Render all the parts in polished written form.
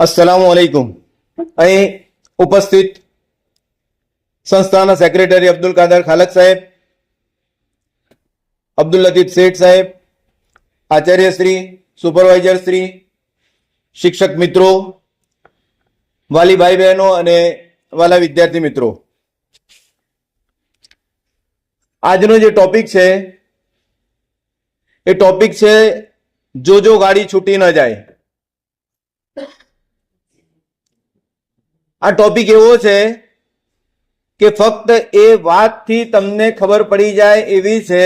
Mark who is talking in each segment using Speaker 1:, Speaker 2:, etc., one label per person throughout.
Speaker 1: अस्सलामुअलैकुम। અહીં ઉપસ્થિત સંસ્થાના સેક્રેટરી અબ્દુલ કાદર ખાલક સાહેબ, અબ્દુલ લતીફ શેઠ સાહેબ, આચાર્યશ્રી, સુપરવાઇઝરશ્રી, શિક્ષક મિત્રો, વાલી ભાઈ બહેનો અને વાલા વિદ્યાર્થી મિત્રો, આજનો જે ટોપિક છે એ ટોપિક છે જો ગાડી છૂટી ન જાય। આ ટોપિક એવો છે કે ફક્ત એ વાતથી તમને ખબર પડી જાય એવી છે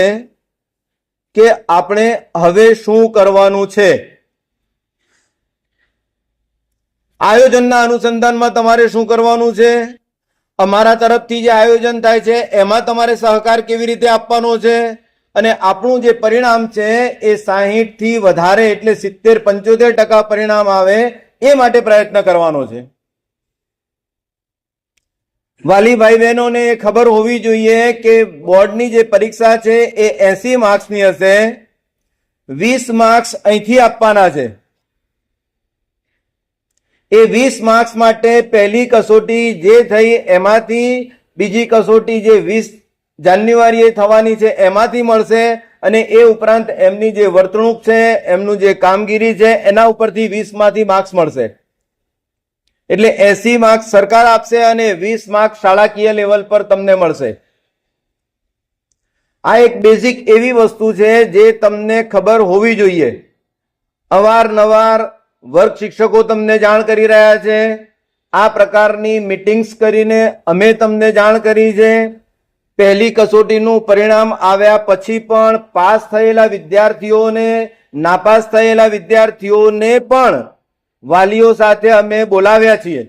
Speaker 1: કે આપણે હવે શું કરવાનું છે। આયોજનના અનુસંધાનમાં તમારે શું કરવાનું છે, અમારા તરફથી જે આયોજન થાય છે એમાં તમારે સહકાર કેવી રીતે આપવાનો છે, અને આપણું જે પરિણામ છે એ 60 થી વધારે એટલે 70-75% પરિણામ આવે એ માટે પ્રયત્ન કરવાનો છે। વાલી ભાઈ બહેનોને એ ખબર હોવી જોઈએ કે બોર્ડની જે પરીક્ષા છે એ 80 માર્ક્સની હશે। 20 માર્ક્સ અહીંથી આપવાના છે। એ 20 માર્ક્સ માટે પહેલી કસોટી જે થઈ એમાંથી બીજી કસોટી જે 20 જાન્યુઆરીએ થવાની છે એમાંથી મળશે, અને એ ઉપરાંત એમની જે વર્તણૂક છે, એમનું જે કામગીરી છે એના ઉપરથી 20 માંથી માર્ક્સ મળશે। એટલે 80 માર્ક્સ સરકાર આપશે અને 20 માર્ક્સ શાળાકીય લેવલ પર તમને મળશે। આ એક બેઝિક એવી વસ્તુ છે જે તમને ખબર હોવી જોઈએ। અવારનવાર વર્ગ શિક્ષકો તમને જાણ કરી રહ્યા છે, આ પ્રકારની મીટિંગ્સ કરીને અમે તમને જાણ કરી છે। પહેલી કસોટીનું પરિણામ આવ્યા પછી પણ પાસ થયેલા વિદ્યાર્થીઓને, નાપાસ થયેલા વિદ્યાર્થીઓને પણ વાલીઓ સાથે અમે બોલાવ્યા છીએ।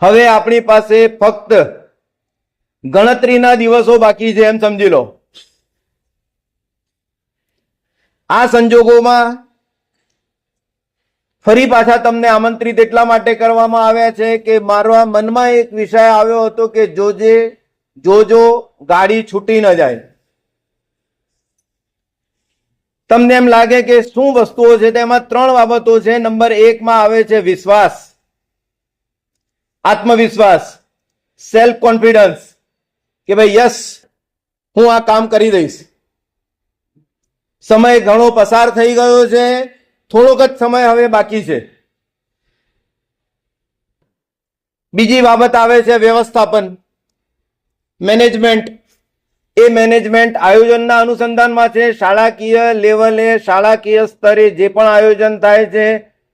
Speaker 1: હવે આપણી પાસે ફક્ત ગણતરીના દિવસો બાકી છે એમ સમજી લો। આ સંજોગોમાં ફરી પાછા તમને આમંત્રિત એટલા માટે કરવામાં આવ્યા છે કે મારા મનમાં એક વિષય આવ્યો હતો કે જો ગાડી છૂટી ન જાય। તમને એમ લાગે કે શું વસ્તુઓ છે, તેમાં 3 બાબતો છે। નંબર 1 માં આવે છે વિશ્વાસ, આત્મવિશ્વાસ, સેલ્ફ કોન્ફિડન્સ, કે ભાઈ યસ હું આ કામ કરી દઈશ। સમય ઘણો પસાર થઈ ગયો છે, થોડોક જ સમય હવે બાકી છે। બીજી બાબત આવે છે વ્યવસ્થાપન, મેનેજમેન્ટ। એ મેનેજમેન્ટ આયોજનના અનુસંધાનમાં છે। શાળાકીય લેવલે, શાળાકીય સ્તરે જે પણ આયોજન થાય છે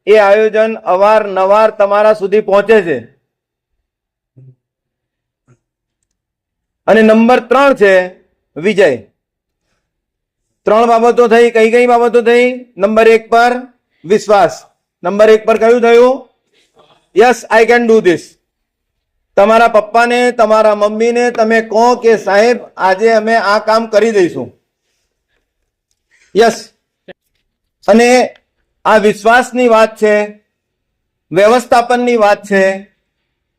Speaker 1: એ આયોજન અવારનવાર તમારા સુધી પહોંચે છે। અને નંબર 3 છે વિજય। 3 બાબતો થઈ। કઈ બાબતો થઈ? નંબર 1 પર વિશ્વાસ, નંબર 1 પર કયું થયું? Yes I can do this. તમારા પપ્પાને, તમારા મમ્મીને તમે કહો કે સાહેબ આજે અમે આ કામ કરી દઈશું, યસ। અને આ વિશ્વાસની વાત છે, વ્યવસ્થાપનની વાત છે,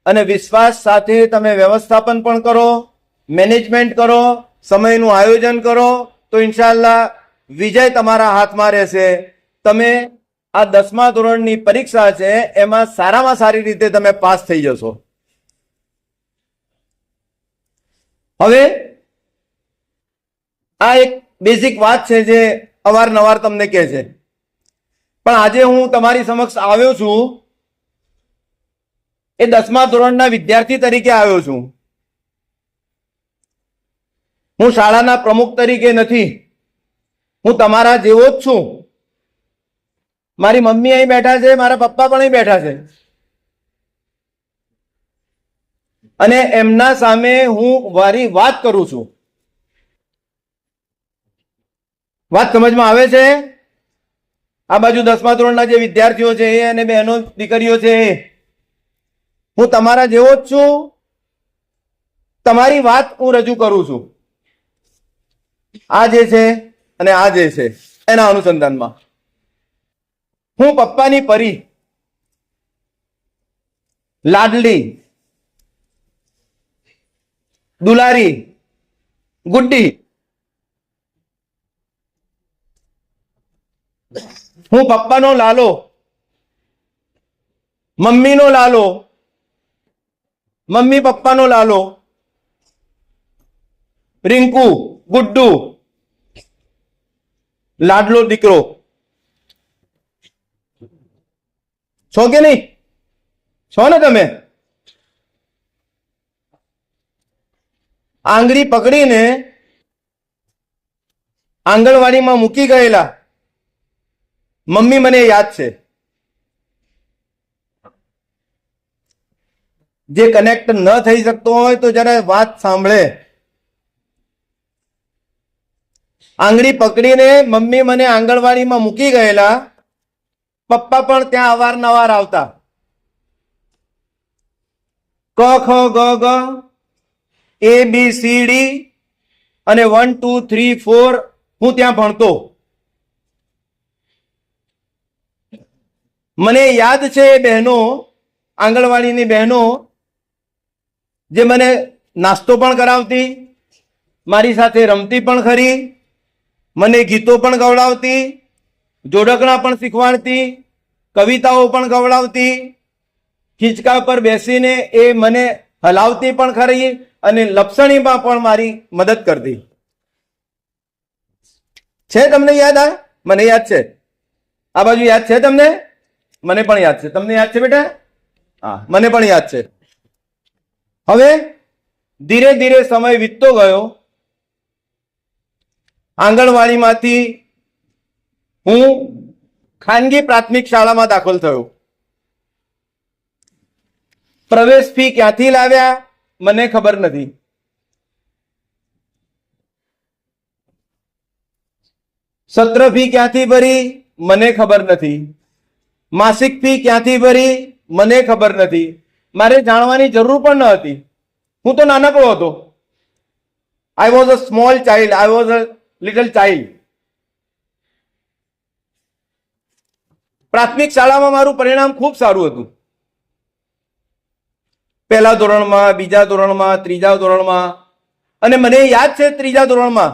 Speaker 1: અને વિશ્વાસ સાથે તમે વ્યવસ્થાપન પણ કરો, મેનેજમેન્ટ કરો, સમયનું આયોજન કરો, તો ઇન્શાઅલ્લાહ વિજય તમારા હાથમાં રહેશે। તમે આ 10મા ધોરણની પરીક્ષા છે એમાં સારામાં સારી રીતે તમે પાસ થઈ જશો। હવે આ એક બેઝિક વાત છે જે અવારનવાર તમને કહે છે, પણ આજે હું તમારી સમક્ષ આવ્યો છું એ 10મા ધોરણના વિદ્યાર્થી તરીકે આવ્યો છું। હું શાળાના પ્રમુખ તરીકે નથી, હું તમારા જેવો જ છું। મારી મમ્મી અહીં બેઠા છે, મારા પપ્પા પણ અહીં બેઠા છે, અને એમના સામે હું મારી વાત કરું છું। વાત સમજમાં આવે છે? આ બાજુ 10મા ધોરણના જે વિદ્યાર્થીઓ છે એ અને બહેનો દીકરીઓ છે એ, હું તમારા જેવો જ છું, તમારી વાત હું રજૂ કરું છું। આ જે છે અને આ જે છે એના અનુસંધાનમાં હું પપ્પાની પરી, લાડલી, દુલારી, ગુડ્ડી, હું પપ્પાનો લાલો, મમ્મીનો લાલો, મમ્મી પપ્પાનો લાલો, રિંકુ, ગુડ્ડુ, લાડલો દીકરો. છો કે નહીં? છો ને તમે? આંગળી પકડીને આંગણવાડીમાં મૂકી ગયેલા મમ્મી મને યાદ છે. જે કનેક્ટ ન થઈ શકતો હોય તો જરા વાત સાંભળે. આંગળી પકડીને મમ્મી મને આંગણવાડીમાં મૂકી ગયેલા, પપ્પા પણ ત્યાં અવારનવાર આવતા. ક ખ ગ ગ એ બી સી ડી અને 1 2 3 4 હું ત્યાં ભણતો. મને યાદ છે એ બહેનો, આંગણવાડીની બહેનો, જે મને નાસ્તો પણ કરાવતી, મારી સાથે રમતી પણ ખરી, મને ગીતો પણ ગવડાવતી, જોડકણા પણ શીખવાડતી, કવિતાઓ પણ ગવડાવતી, ખીચકા પર બેસીને એ મને હલાવતી પણ ખરી અને લપસણીમાં પણ મારી મદદ કરતી. છે તમને યાદ? આ મને યાદ છે. આ બાજુ યાદ છે તમને? મને પણ યાદ છે. તમને યાદ છે બેટા? હા, મને પણ યાદ છે. હવે ધીરે ધીરે સમય વીતતો ગયો. આંગણવાડીમાંથી હું ખાનગી પ્રાથમિક શાળામાં દાખલ થયો. પ્રવેશ ફી ક્યાંથી લાવ્યા મને ખબર નથી. સત્ર ફી ક્યાંથી ભરી મને ખબર નથી. માસિક ફી ક્યાંથી ભરી મને ખબર નથી. મારે જાણવાની જરૂર પણ ન હતી. હું તો નાનકડો હતો. I was a small child, I was a little child. પ્રાથમિક શાળામાં મારું પરિણામ ખૂબ સારું હતું. પહેલા ધોરણમાં, બીજા ધોરણમાં, ત્રીજા ધોરણમાં, અને મને યાદ છે ત્રીજા ધોરણમાં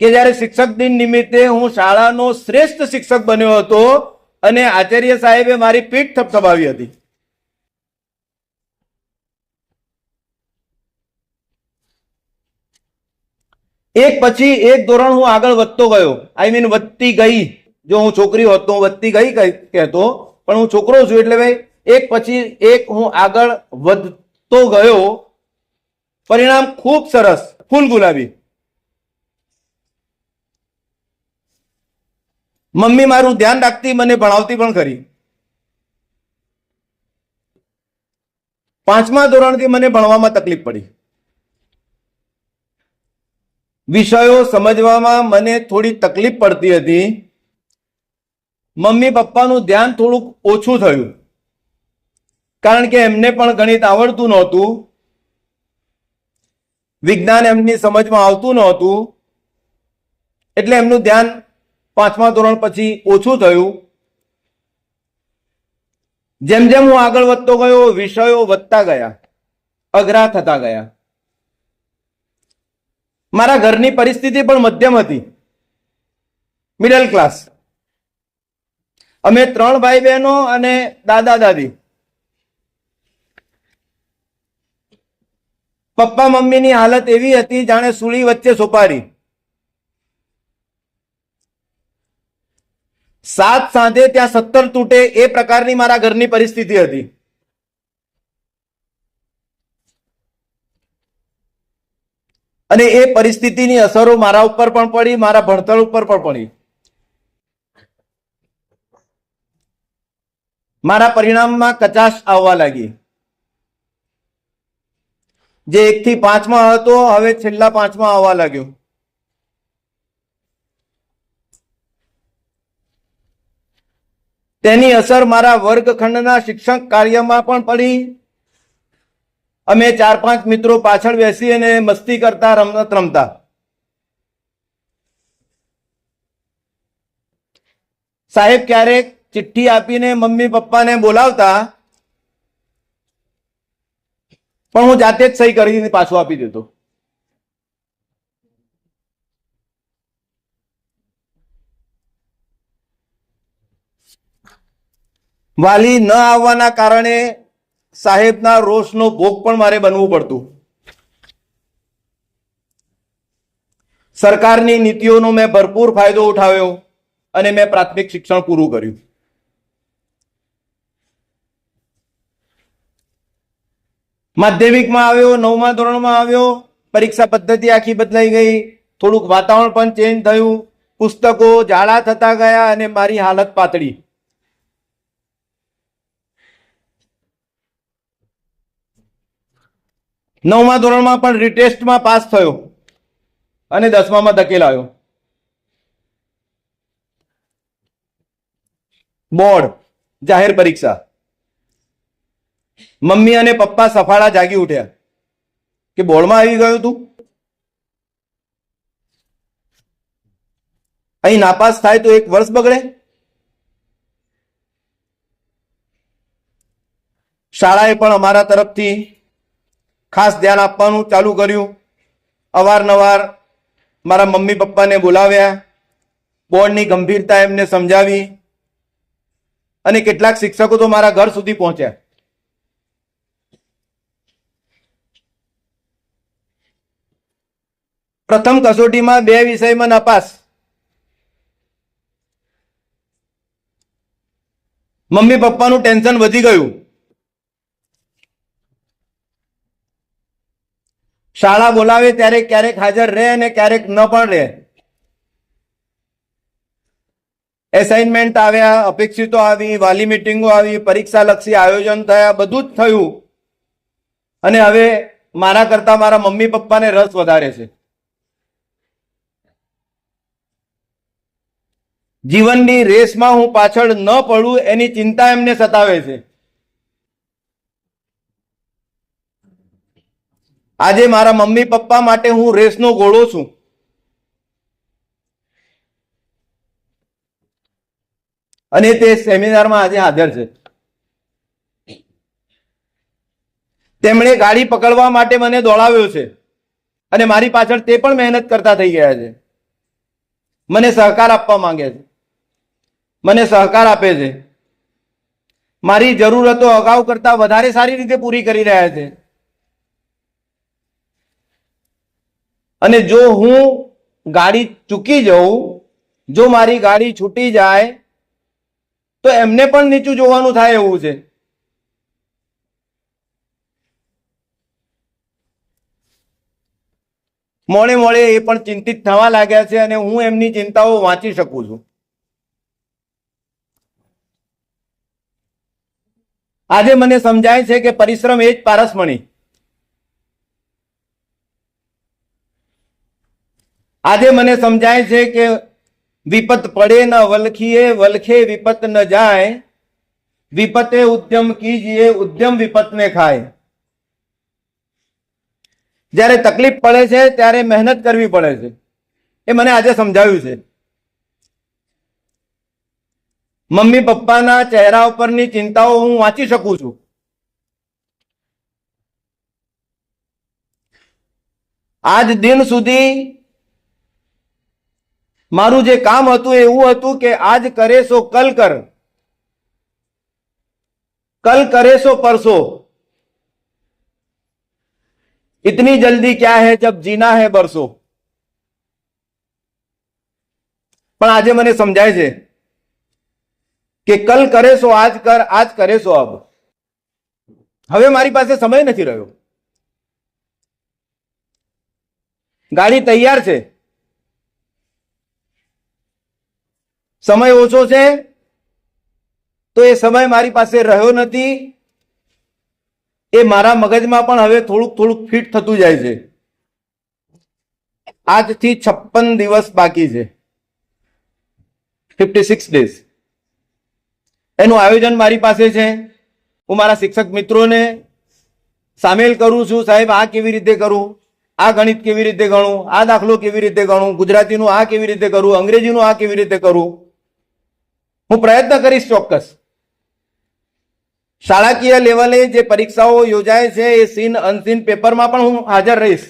Speaker 1: કે જ્યારે શિક્ષક દિન નિમિત્તે હું શાળાનો શ્રેષ્ઠ શિક્ષક બન્યો હતો અને આચાર્ય સાહેબે મારી પીઠ થપથપાવી હતી. એક પછી એક ધોરણ હું આગળ વધતો ગયો. આઈ મીન વધતી ગઈ. જો હું છોકરી હોત તો વધતી ગઈ કહેતો, પણ હું છોકરો છું એટલે ભાઈ એક પછી એક હું આગળ વધતો ગયો. પરિણામ ખૂબ સરસ, ફૂલ ગુલાબી. મમ્મી મારું ધ્યાન રાખતી, મને ભણાવતી પણ ખરી. 5મા ધોરણથી મને ભણવામાં તકલીફ પડી. વિષયો સમજવામાં મને થોડી તકલીફ પડતી હતી. મમ્મી પપ્પાનું ધ્યાન થોડુંક ઓછું થયું, કારણ કે એમને પણ ગણિત આવડતું નહોતું, વિજ્ઞાન એમની સમજમાં આવતું નહોતું, એટલે એમનું ધ્યાન 5મા ધોરણ પછી ઓછું થયું. જેમ જેમ હું આગળ વધતો ગયો, વિષયો વધતા ગયા, અઘરા થતા ગયા. મારા ઘરની પરિસ્થિતિ પણ મધ્યમ હતી, મિડલ ક્લાસ. અમે 3 ભાઈ બહેનો અને દાદા દાદી. પપ્પા મમ્મીની હાલત એવી હતી જાણે સૂળી વચ્ચે સોપારી. સાત સાંધે ત્યાં 17 તૂટે એ પ્રકારની મારા ઘરની પરિસ્થિતિ હતી. અને એ પરિસ્થિતિની અસરો મારા ઉપર પણ પડી, મારા ભણતર ઉપર પણ પડી. મારા પરિણામમાં કચાશ આવવા લાગી. જે 1 થી 5માં હતો હવે છેલ્લા 5માં આવવા લાગ્યો. તેની અસર મારા વર્ગખંડના શિક્ષક કાર્યમાં પણ પડી. અમે 4-5 મિત્રો પાછળ બેસી અને મસ્તી કરતા, રમત રમતા. સાહેબ ક્યારેક ચિઠ્ઠી આપીને મમ્મી પપ્પાને બોલાવતા, પણ હું જાતે જ સહી કરીને પાછું આપી દેતો. વાલી ન આવવાના કારણે સાહેબના રોષનો ભોગ પણ મારે બનવું પડતું. સરકારની નીતિઓનો મેં ભરપૂર ફાયદો ઉઠાવ્યો અને મેં પ્રાથમિક શિક્ષણ પૂરું કર્યું. માધ્યમિકમાં આવ્યો, 9મા ધોરણમાં આવ્યો, પરીક્ષા પદ્ધતિ આખી બદલાઈ ગઈ, થોડુંક વાતાવરણ પણ ચેન્જ થયું, પુસ્તકો જાડા થતા ગયા અને મારી હાલત પાતળી. નવમા ધોરણમાં પણ રીટેસ્ટમાં પાસ થયો અને 10મામાં ધકેલાયો. બોર્ડ જાહેર પરીક્ષા. મમ્મી અને પપ્પા સફાળા જાગી ઉઠ્યા કે બોર્ડમાં આવી ગયું તું. અહીં નાપાસ થાય તો 1 વર્ષ બગડે. શાળાએ પણ અમારા તરફથી ખાસ ધ્યાન આપવાનું ચાલુ કર્યું. અવારનવાર મારા મમ્મી પપ્પાને બોલાવ્યા, બોર્ડની ગંભીરતા એમને સમજાવી અને કેટલાક શિક્ષકો તો મારા ઘર સુધી પહોંચ્યા. પ્રથમ કસોટીમાં 2 વિષયમાં નાપાસ. મમ્મી પપ્પાનું ટેન્શન વધી ગયું. શાળા બોલાવે ત્યારે ક્યારેક હાજર રહે અને ક્યારેક ન પણ રહે. એસાઇનમેન્ટ આવ્યા, અપેક્ષિતો આવી, વાલી મિટિંગો આવી, પરીક્ષા લક્ષી આયોજન થયા, બધું જ થયું અને હવે મારા કરતા મારા મમ્મી પપ્પાને રસ વધારે છે. જીવનની રેસમાં હું પાછળ ન પડું એની ચિંતા એમને સતાવે છે. આજે મારા મમ્મી પપ્પા માટે હું રેસનો ઘોડો છું. અને તે સેમિનારમાં આજે હાજર છે. તેમણે ગાડી પકડવા માટે મને દોડાવ્યો છે અને મારી પાછળ તે પણ મહેનત કરતા થઈ ગયા છે. મને સહકાર આપવા માંગે છે, મને સહકાર આપે છે. મારી જરૂરતો અગાઉ કરતા વધારે સારી રીતે પૂરી કરી રહ્યા છે. અને જો હું ગાડી ચૂકી જાઉં, જો મારી ગાડી છૂટી જાય તો એમને પણ નીચું જોવાનું થાય એવું છે. મોડે મોડે એ પણ ચિંતિત થવા લાગ્યા છે અને હું એમની ચિંતાઓ વાંચી શકું છું. આજે મને સમજાય છે કે પરિશ્રમ એ જ પારસમણી. આજે મને સમજાય છે કે વિપત પડે ન વલખીએ, વલખે વિપત ન જાય, વિપતે ઉદ્યમ કીજીએ, ઉદ્યમ વિપતને ખાય. જ્યારે તકલીફ પડે છે ત્યારે મહેનત કરવી પડે છે. એ મને આજે સમજાવ્યું છે. મમ્મી પપ્પાના ચહેરા ઉપરની ચિંતાઓ હું વાંચી શકું છું. આજ દિન સુધી મારું જે કામ હતું એવું હતું કે આજ કરે સો કલ કર, कल करे सो परसों, इतनी जल्दी क्या है जब जीना है बरसों. પણ આજે મને સમજાય છે કે કલ કરે સો આજ કર, આજ કરે સો અબ. હવે મારી પાસે સમય નથી રહ્યો. ગાડી તૈયાર છે, સમય ઓછો છે તો એ સમય મારી પાસે રહ્યો નથી. એ મારા મગજમાં પણ હવે થોડુંક થોડુંક ફિટ થતું જાય છે. આજથી 56 દિવસ બાકી છે, 56 ડેઝ. એનું આયોજન મારી પાસે છે. હું મારા શિક્ષક મિત્રોને સામેલ કરું છું. સાહેબ આ કેવી રીતે કરું, આ ગણિત કેવી રીતે ગણું, આ દાખલો કેવી રીતે ગણું, ગુજરાતીનું આ કેવી રીતે કરું, અંગ્રેજીનું આ કેવી રીતે કરું. હું પ્રયત્ન કરીશ ચોક્કસ. શાળાકીય લેવલે જે પરીક્ષાઓ યોજાય છે એ સીન અનસીન પેપરમાં પણ હું હાજર રહીશ.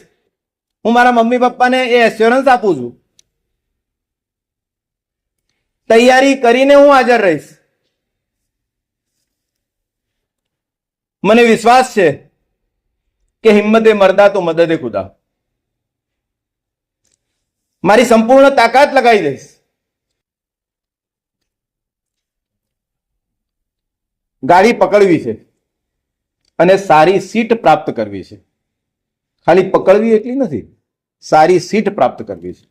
Speaker 1: હું મારા મમ્મી પપ્પાને એ એશ્યોરન્સ આપું છું. તૈયારી કરીને હું હાજર રહીશ. મને વિશ્વાસ છે કે હિંમતે મર્દા તો મદદે ખુદા. મારી સંપૂર્ણ તાકાત લગાવી દઈશ. ગાડી પકડવી છે અને સારી સીટ પ્રાપ્ત કરવી છે. ખાલી પકડવી એટલી નથી, સારી સીટ પ્રાપ્ત કરવી છે.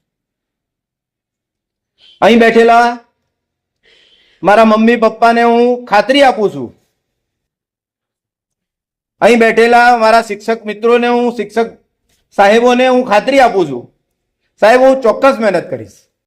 Speaker 1: અહીં બેઠેલા મારા મમ્મી પપ્પાને હું ખાતરી આપું છું, અહીં બેઠેલા મારા શિક્ષક મિત્રોને, હું શિક્ષક સાહેબોને હું ખાતરી આપું છું, સાહેબ હું ચોક્કસ મહેનત કરીશ.